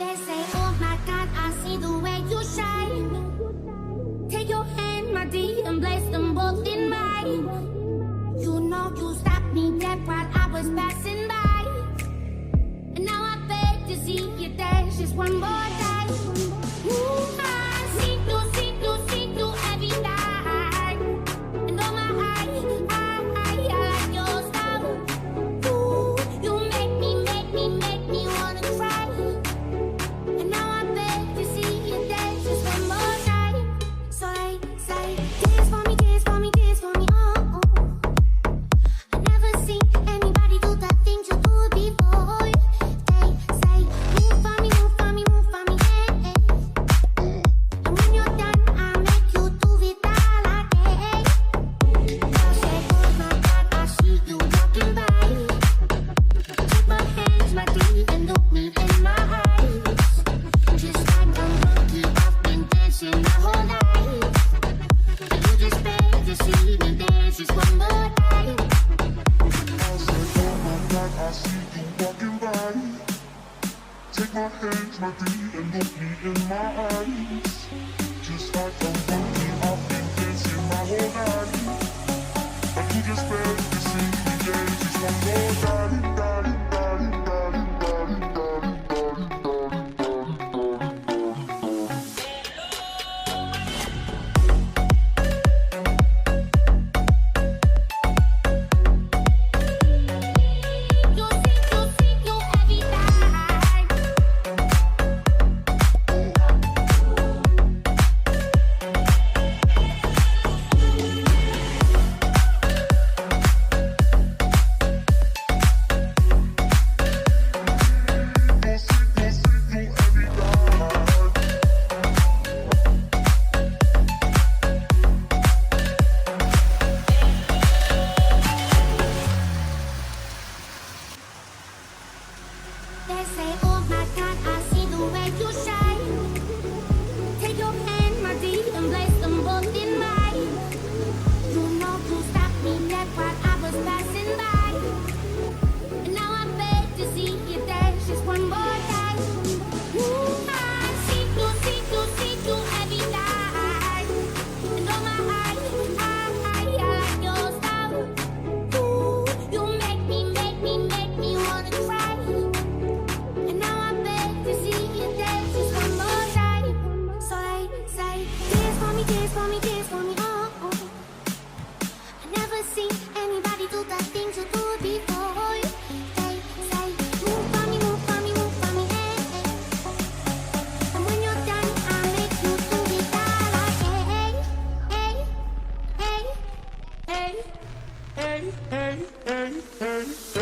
They say, oh my God, I see the way you shine. Take your hand, my dear, and place them both in mine. You know you stopped me dead while I was passing by. And now I beg to see you dance just one more time. Ooh, I see through every night. And oh my, I like your style. Ooh, you make me wanna cry. And now I beg to see you dance just one more time. So they say, dance for me, dance for me, dance for me, oh, oh. I never seen anybody do the things you do before. They say, move for me, move for me, move for me, hey, hey. And when you're done, I'll make you do it all again. Girl say, oh my God, I see you walking by. Take my hands, my teeth, and look me in my eyes. Just like a monkey, I've been dancing my whole life. And you just beg to see me dance just one more time. I said, oh my God, I see you walking by. Take my hands, my feet, and look me in my eyes. Just like a monkey, I've been dancing my whole life. And you just beg to see me dance just one more time. You see you every night. They say, oh my God, I see the way you shine. Take your hand, my dear, and place them both in mine. You know you stopped me dead while I was passing by. And now I beg to see you dance just one more time. Ooh, I see through every night. And oh my, I like your style. Ooh, you make me wanna cry. And now I beg to see you dance just one more time. So they say, dance for me, dance for me, dance for me, oh, oh. I never seen anybody do the things you do before. They say, move for me, move for me, move for me, hey, hey. And when you're done, I'll make you do it all again. Hey, hey, hey, hey, hey, hey, hey, hey.